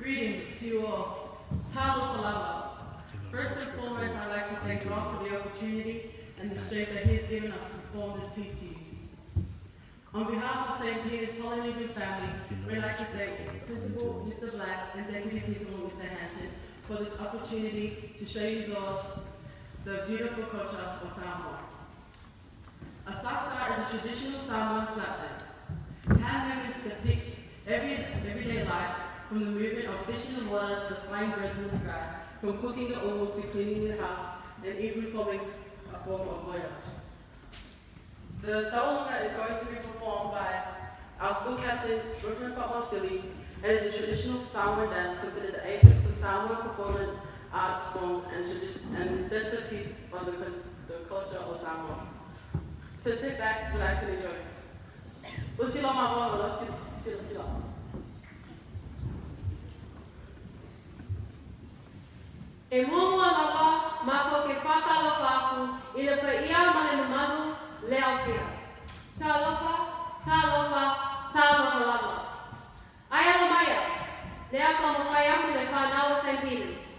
Greetings to you all. Talo Falava. First and foremost, I'd like to thank God for the opportunity and the strength that He has given us to perform this piece to you. On behalf of St. Peter's Polynesian family, we'd like to thank Principal Mr. Black and Deputy Principal Mr. Hanson for this opportunity to show you all the beautiful culture of Samoa. A saksa is a traditional Samoan slap dance. Hand movements depict everyday life, from the movement of fish in the water to flying birds in the sky, from cooking the oil to cleaning the house, and even forming a form of voyage. The tauranga is going to be performed by our school captain, Brooklyn Papamsili, and is a traditional Samoan dance considered the apex of Samoan performing arts forms and centerpiece of the culture of Samoa. So sit back, relax, and enjoy. Sila maho, sila. E mua lava, mako ke whakalofa aku, I le pa ia male manu leo whia. Tā lofa lava. Aia lo maia, lea ka mo whai aku le whanau St. Peter's.